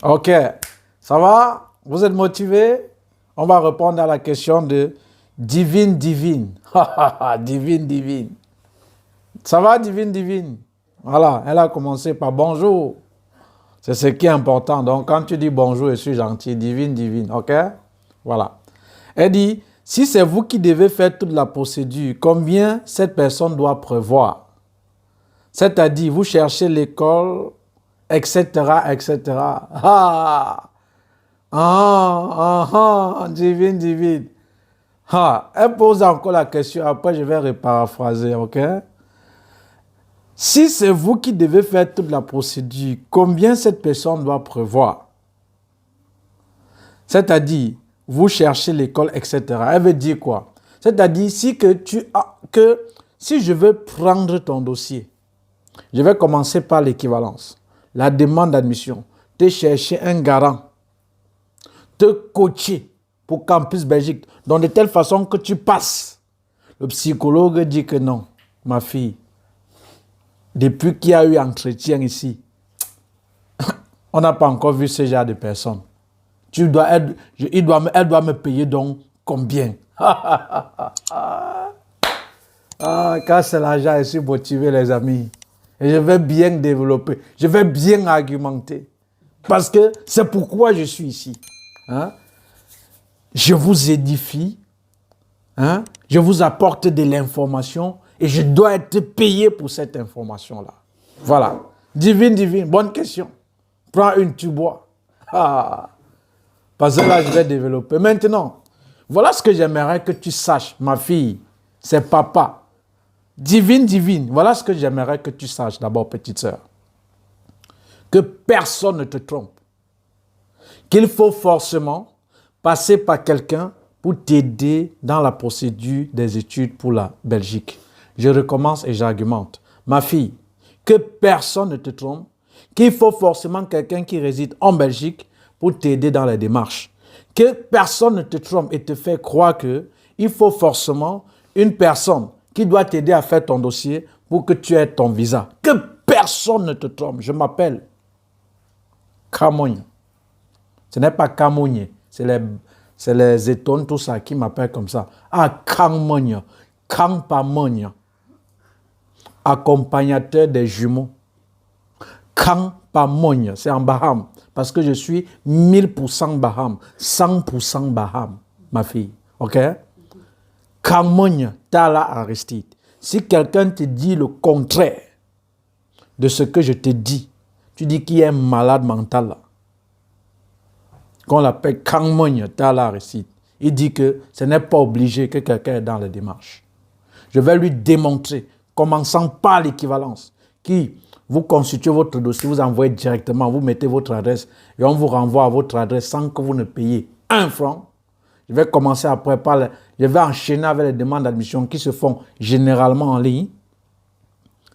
Ok, ça va? Vous êtes motivé? On va répondre à la question de divine, divine. Divine, divine. Ça va, divine, divine? Voilà, elle a commencé par bonjour. C'est ce qui est important. Donc, quand tu dis bonjour, je suis gentil, divine, divine. Ok? Voilà. Elle dit, si c'est vous qui devez faire toute la procédure, combien cette personne doit prévoir? C'est-à-dire, vous cherchez l'école, etc., etc. Ah! Divine, divine. Ah, elle pose encore la question, après je vais reparaphraser, ok? Si c'est vous qui devez faire toute la procédure, combien cette personne doit prévoir? C'est-à-dire, vous cherchez l'école, etc. Elle veut dire quoi? C'est-à-dire, si je veux prendre ton dossier, je vais commencer par l'équivalence, la demande d'admission, te chercher un garant, te coacher pour Campus Belgique, donc de telle façon que tu passes. Le psychologue dit que non, ma fille, depuis qu'il y a eu entretien ici, on n'a pas encore vu ce genre de personne. Elle doit me payer donc combien? Quand c'est l'argent, je suis motivé, les amis. Et je vais bien développer, je vais bien argumenter. Parce que c'est pourquoi je suis ici. Hein? Je vous édifie, hein? Je vous apporte de l'information et je dois être payé pour cette information-là. Voilà. Divine, divine, bonne question. Prends une, tu bois. Parce que là, je vais développer. Maintenant, voilà ce que j'aimerais que tu saches, ma fille. C'est papa. Divine, divine. Voilà ce que j'aimerais que tu saches d'abord, petite sœur. Que personne ne te trompe. Qu'il faut forcément passer par quelqu'un pour t'aider dans la procédure des études pour la Belgique. Je recommence et j'argumente. Ma fille, que personne ne te trompe, qu'il faut forcément quelqu'un qui réside en Belgique pour t'aider dans les démarches. Que personne ne te trompe et te fait croire qu'il faut forcément une personne qui doit t'aider à faire ton dossier pour que tu aies ton visa. Que personne ne te trompe. Je m'appelle Kamogne. Ce n'est pas Kamogne, c'est les étones, tout ça, qui m'appellent comme ça. Kamogne, Kampamogne, accompagnateur des jumeaux. Kampamogne, c'est en Baham, parce que je suis 1000% Baham, 100% Baham, ma fille. Ok? Kamogne, Tala Aristide. Si quelqu'un te dit le contraire de ce que je te dis, tu dis qu'il est un malade mental là. Qu'on l'appelle Kamogne, Tala Aristide. Il dit que ce n'est pas obligé que quelqu'un est dans les démarches. Je vais lui démontrer, commençant par l'équivalence, qui vous constituez votre dossier, vous envoyez directement, vous mettez votre adresse et on vous renvoie à votre adresse sans que vous ne payiez un franc. Je vais commencer après je vais enchaîner avec les demandes d'admission qui se font généralement en ligne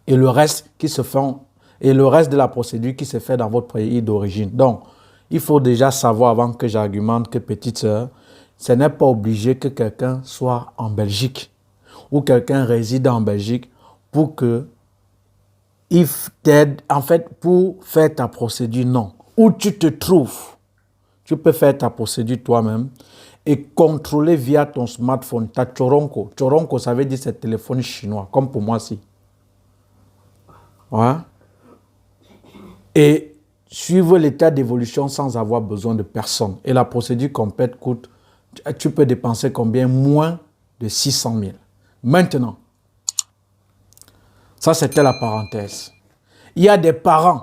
et le reste de la procédure qui se fait dans votre pays d'origine. Donc, il faut déjà savoir avant que j'argumente que, petite sœur, ce n'est pas obligé que quelqu'un soit en Belgique ou quelqu'un réside en Belgique pour que il t'aide, en fait, pour faire ta procédure, non. Où tu te trouves, tu peux faire ta procédure toi-même et contrôler via ton smartphone, ta Choronko. Choronko, ça veut dire c'est téléphone chinois, comme pour moi ici. Ouais. Et suivre l'état d'évolution sans avoir besoin de personne. Et la procédure complète coûte, tu peux dépenser combien? Moins de 600 000. Maintenant, ça c'était la parenthèse. Il y a des parents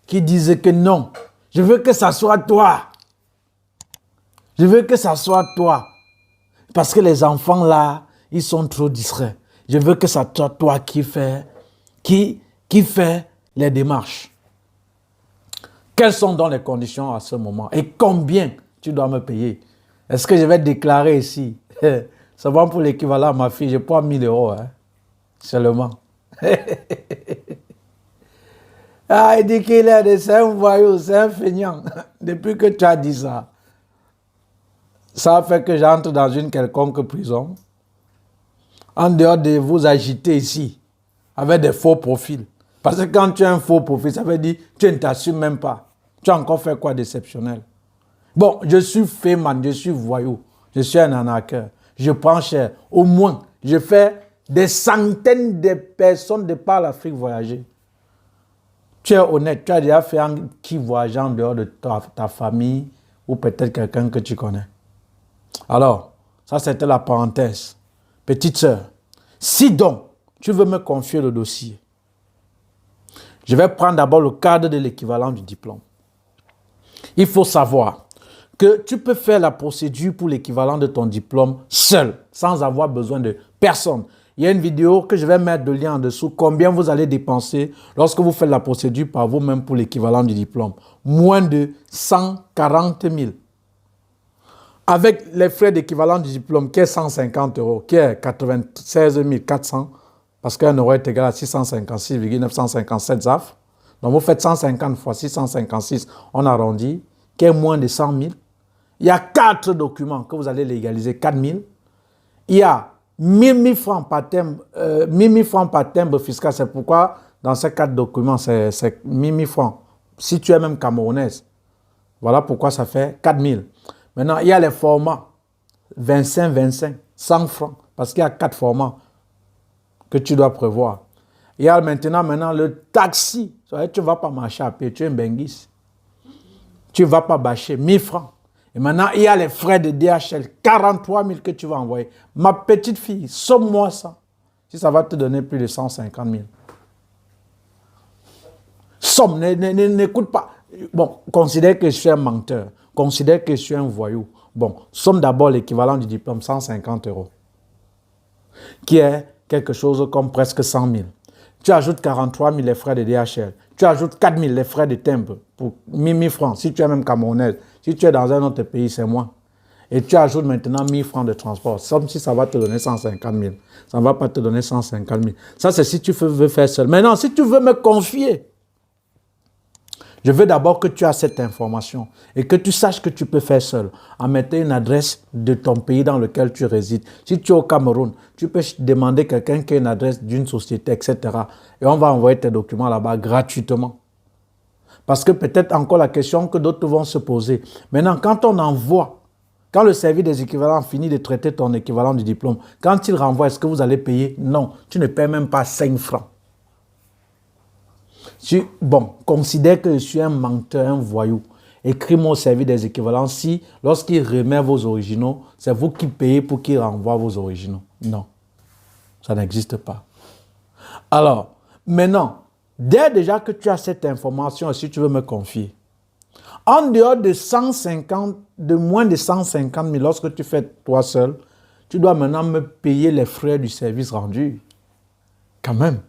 qui disent que non, je veux que ça soit toi. Je veux que ça soit toi. Parce que les enfants là, ils sont trop distraits. Je veux que ça soit toi qui fait les démarches. Quelles sont donc les conditions à ce moment? Et combien tu dois me payer? Est-ce que je vais déclarer ici? Ça va pour l'équivalent, ma fille, je prends 1000 €, hein, seulement. Il dit qu'il est c'est un voyou, c'est un feignant. Depuis que tu as dit ça, ça fait que j'entre dans une quelconque prison. En dehors de vous agiter ici, avec des faux profils. Parce que quand tu as un faux profil, ça veut dire que tu ne t'assumes même pas. Tu as encore fait quoi d'exceptionnel? Bon, je suis féman, je suis voyou, je suis un arnaqueur. Je prends cher. Au moins, je fais des centaines de personnes de par l'Afrique voyager. Tu es honnête, tu as déjà fait un qui voyage en dehors de ta famille ou peut-être quelqu'un que tu connais. Alors, ça c'était la parenthèse. Petite sœur, si donc tu veux me confier le dossier, je vais prendre d'abord le cadre de l'équivalent du diplôme. Il faut savoir que tu peux faire la procédure pour l'équivalent de ton diplôme seul, sans avoir besoin de personne. Il y a une vidéo que je vais mettre de lien en dessous, combien vous allez dépenser lorsque vous faites la procédure par vous-même pour l'équivalent du diplôme. Moins de 140 000. Avec les frais d'équivalent du diplôme qui est 150 €, qui est 96 400, parce qu'un euro est égal à 656,957 ZAF. Donc vous faites 150 fois 656, on arrondit, qui est moins de 100 000. Il y a 4 documents que vous allez légaliser, 4 000. Il y a 1 000 francs par timbre, 1 000 francs par timbre fiscal. C'est pourquoi dans ces 4 documents, c'est 1 000 francs. Si tu es même camerounaise, voilà pourquoi ça fait 4 000. Maintenant, il y a les formats 25, 100 francs, parce qu'il y a 4 formats que tu dois prévoir. Il y a maintenant le taxi. Tu ne vas pas marcher à pied, tu es un benguis. Tu ne vas pas bâcher 1 000 francs. Et maintenant, il y a les frais de DHL, 43 000 que tu vas envoyer. Ma petite fille, somme-moi ça. Si ça va te donner plus de 150 000. Somme, n'écoute pas. Bon, considère que je suis un menteur. Considère que je suis un voyou. Bon, somme d'abord l'équivalent du diplôme, 150 €. Qui est quelque chose comme presque 100 000. Tu ajoutes 43 000 les frais de DHL. Tu ajoutes 4 000 les frais de timbre pour 1 000 francs. Si tu es même camerounaise, si tu es dans un autre pays, c'est moins. Et tu ajoutes maintenant 1 000 francs de transport. Comme si ça va te donner 150 000. Ça ne va pas te donner 150 000. Ça, c'est si tu veux faire seul. Maintenant, si tu veux me confier, je veux d'abord que tu aies cette information et que tu saches que tu peux faire seul en mettant une adresse de ton pays dans lequel tu résides. Si tu es au Cameroun, tu peux demander à quelqu'un qui a une adresse d'une société, etc. Et on va envoyer tes documents là-bas gratuitement. Parce que peut-être encore la question que d'autres vont se poser. Maintenant, quand on envoie, quand le service des équivalents finit de traiter ton équivalent du diplôme, quand il renvoie, est-ce que vous allez payer? Non, tu ne paies même pas 5 francs. Bon, considère que je suis un menteur, un voyou. Écris-moi au service des équivalents si, lorsqu'il remet vos originaux, c'est vous qui payez pour qu'il renvoie vos originaux. Non, ça n'existe pas. Alors, maintenant, dès déjà que tu as cette information, si tu veux me confier, en dehors de 150, de moins de 150 000, lorsque tu fais toi seul, tu dois maintenant me payer les frais du service rendu. Quand même.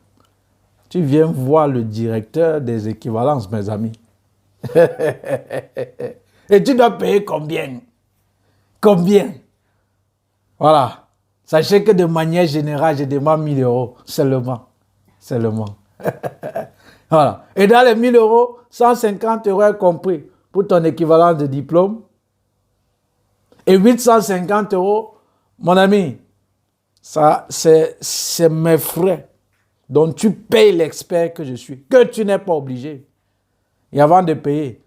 Tu viens voir le directeur des équivalences, mes amis. Et tu dois payer combien? Combien? Voilà. Sachez que de manière générale, je demande 1 000 € seulement. Seulement. Voilà. Et dans les 1 000 €, 150 € est compris pour ton équivalent de diplôme. Et 850 €, mon ami, ça, c'est mes frais. Donc, tu payes l'expert que je suis, que tu n'es pas obligé. Et avant de payer,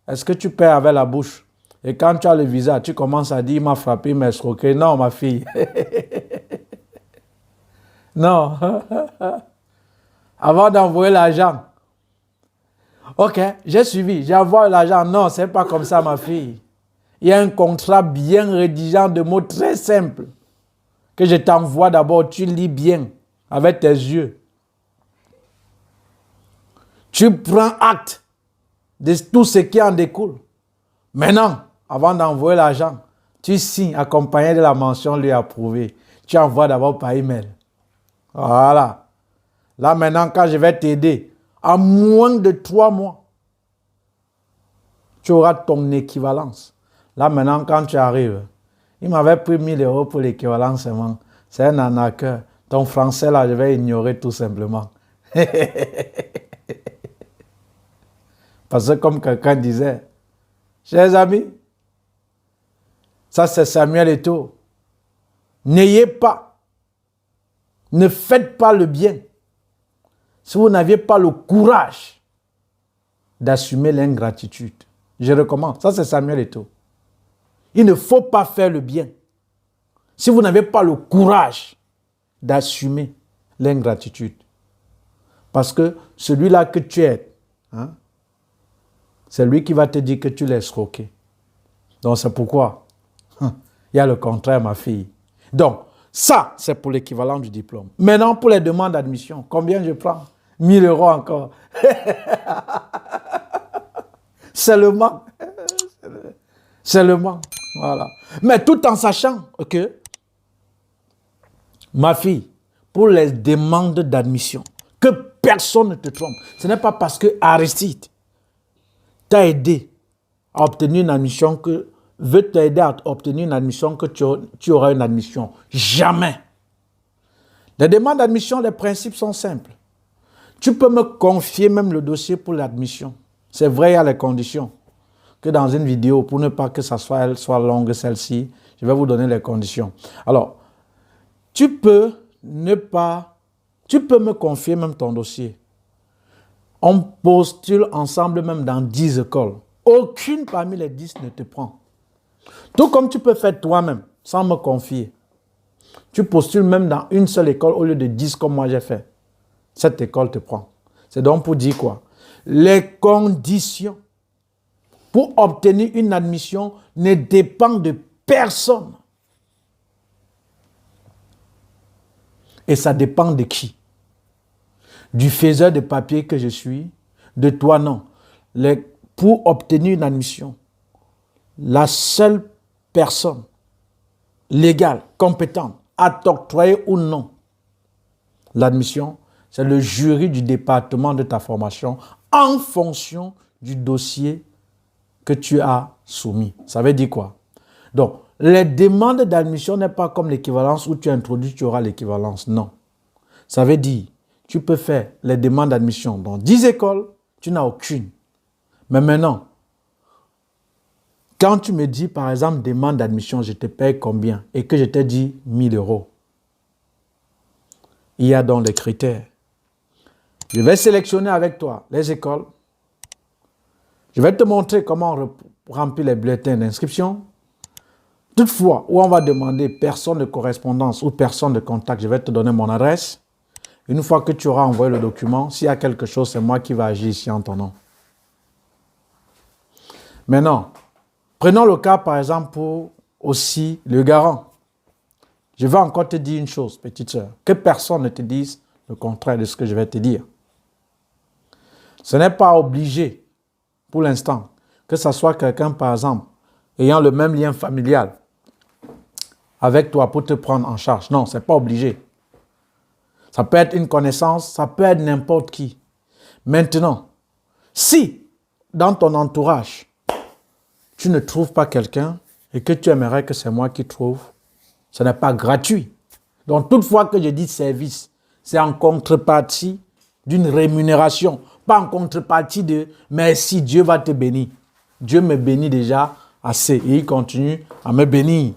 est-ce que tu payes avec la bouche? Et quand tu as le visa, tu commences à dire, il m'a frappé, il m'a escroqué. Non, ma fille. Non. Avant d'envoyer l'argent. Ok, j'ai suivi, j'ai envoyé l'argent. Non, ce n'est pas comme ça, ma fille. Il y a un contrat bien rédigé de mots très simples que je t'envoie d'abord. Tu lis bien avec tes yeux. Tu prends acte de tout ce qui en découle. Maintenant, avant d'envoyer l'argent, tu signes accompagné de la mention lui approuvée. Tu envoies d'abord par email. Voilà. Là maintenant, quand je vais t'aider, en moins de 3 mois, tu auras ton équivalence. Là maintenant, quand tu arrives, il m'avait pris 1 000 € pour l'équivalence seulement. C'est un arnaqueur. Ton français là, je vais ignorer tout simplement. Parce que comme quelqu'un disait, chers amis, ça c'est Samuel Eto'o, n'ayez pas, ne faites pas le bien si vous n'aviez pas le courage d'assumer l'ingratitude. Je recommande. Ça, c'est Samuel Eto'o. Il ne faut pas faire le bien si vous n'avez pas le courage d'assumer l'ingratitude. Parce que celui-là que tu aides, hein, c'est lui qui va te dire que tu l'as escroqué. Donc, c'est pourquoi il y a le contraire, ma fille. Donc, ça, c'est pour l'équivalent du diplôme. Maintenant, pour les demandes d'admission, combien je prends? 1000 euros encore. Seulement. Seulement. Voilà. Mais tout en sachant que, ma fille, pour les demandes d'admission, que personne ne te trompe. Ce n'est pas parce que Aristide t'a aidé à obtenir une admission que veut t'aider à obtenir une admission que tu auras une admission. Jamais. Les demandes d'admission, les principes sont simples. Tu peux me confier même le dossier pour l'admission. C'est vrai, il y a les conditions. Que dans une vidéo, pour ne pas que ça soit longue celle-ci, je vais vous donner les conditions. Alors, tu peux me confier même ton dossier. On postule ensemble même dans 10 écoles. Aucune parmi les 10 ne te prend. Tout comme tu peux faire toi-même, sans me confier. Tu postules même dans une seule école au lieu de 10 comme moi j'ai fait. Cette école te prend. C'est donc pour dire quoi? Les conditions pour obtenir une admission ne dépendent de personne. Et ça dépend de qui? Du faiseur de papier que je suis, de toi non. Pour obtenir une admission, la seule personne légale, compétente, à t'octroyer ou non l'admission, c'est le jury du département de ta formation en fonction du dossier que tu as soumis. Ça veut dire quoi? Donc, les demandes d'admission n'est pas comme l'équivalence où tu introduis, tu auras l'équivalence. Non. Ça veut dire, tu peux faire les demandes d'admission dans 10 écoles, tu n'as aucune. Mais maintenant, quand tu me dis, par exemple, demande d'admission, je te paye combien? Et que je te dis 1000 euros. Il y a donc les critères. Je vais sélectionner avec toi les écoles. Je vais te montrer comment remplir les bulletins d'inscription. Toutefois, où on va demander personne de correspondance ou personne de contact, je vais te donner mon adresse. Une fois que tu auras envoyé le document, s'il y a quelque chose, c'est moi qui vais agir ici en ton nom. Maintenant, prenons le cas, par exemple, pour aussi le garant. Je vais encore te dire une chose, petite sœur, que personne ne te dise le contraire de ce que je vais te dire. Ce n'est pas obligé, pour l'instant, que ce soit quelqu'un, par exemple, ayant le même lien familial avec toi pour te prendre en charge. Non, ce n'est pas obligé. Ça peut être une connaissance, ça peut être n'importe qui. Maintenant, si dans ton entourage, tu ne trouves pas quelqu'un et que tu aimerais que c'est moi qui trouve, ce n'est pas gratuit. Donc, toutefois que je dis service, c'est en contrepartie d'une rémunération, pas en contrepartie de merci, Dieu va te bénir. Dieu me bénit déjà assez et il continue à me bénir.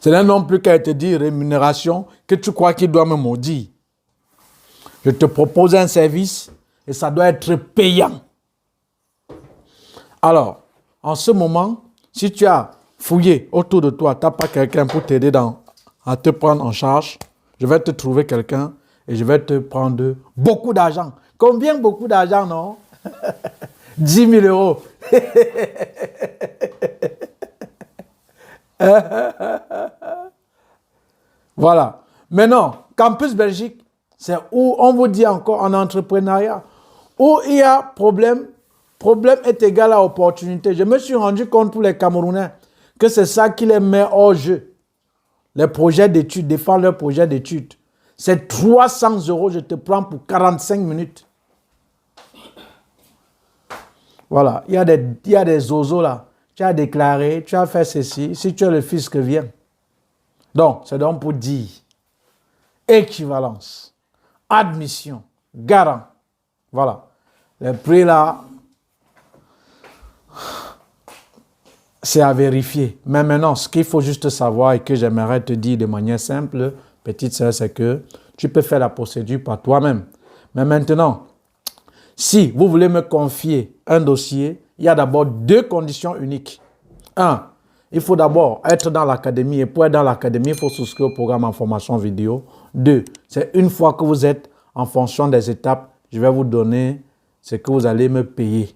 Ce n'est non plus qu'à te dire rémunération que tu crois qu'il doit me maudire. Je te propose un service et ça doit être payant. Alors, en ce moment, si tu as fouillé autour de toi, tu n'as pas quelqu'un pour t'aider à te prendre en charge, je vais te trouver quelqu'un et je vais te prendre beaucoup d'argent. Combien beaucoup d'argent, non? 10 000 euros. Voilà. Maintenant, Campus Belgique, c'est où on vous dit encore en entrepreneuriat, où il y a problème est égal à opportunité. Je me suis rendu compte pour les Camerounais que c'est ça qui les met hors jeu. Les projets d'études, défendre leurs projets d'études. C'est 300 euros, je te prends pour 45 minutes. Voilà, il y a des oiseaux là. Tu as déclaré, tu as fait ceci, si tu es le fisc, viens. Donc, c'est donc pour dire équivalence, admission, garant. Voilà. Les prix là, c'est à vérifier. Mais maintenant, ce qu'il faut juste savoir et que j'aimerais te dire de manière simple, petite sœur, c'est que tu peux faire la procédure par toi-même. Mais maintenant, Si vous voulez me confier un dossier, il y a d'abord 2 conditions uniques. 1, il faut d'abord être dans l'académie et pour être dans l'académie, il faut souscrire au programme en formation vidéo. 2, c'est une fois que vous êtes en fonction des étapes, je vais vous donner ce que vous allez me payer.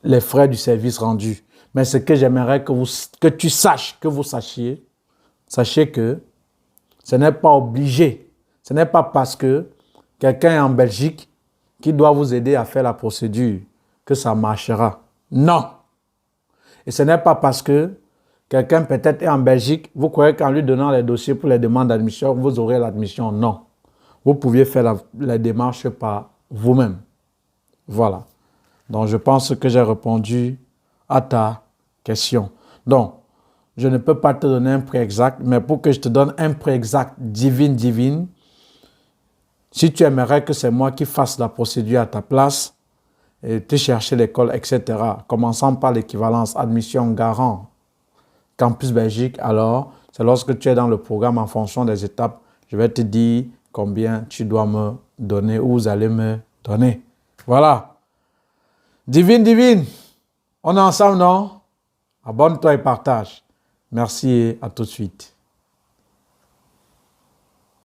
Les frais du service rendu. Mais ce que j'aimerais que tu saches, que vous sachiez, sachez que ce n'est pas obligé. Ce n'est pas parce que quelqu'un est en Belgique qui doit vous aider à faire la procédure que ça marchera. Non. Et ce n'est pas parce que quelqu'un peut-être est en Belgique, vous croyez qu'en lui donnant les dossiers pour les demandes d'admission, vous aurez l'admission. Non. Vous pouviez faire la démarche par vous-même. Voilà. Donc, je pense que j'ai répondu à ta question. Donc, je ne peux pas te donner un prix exact, mais pour que je te donne un prix exact, divine, si tu aimerais que c'est moi qui fasse la procédure à ta place, et te chercher l'école, etc., commençant par l'équivalence, admission, garant, Campus Belgique, alors, c'est lorsque tu es dans le programme en fonction des étapes, je vais te dire combien tu dois me donner ou vous allez me donner. Voilà. Divine, on est ensemble, non? Abonne-toi et partage. Merci et à tout de suite.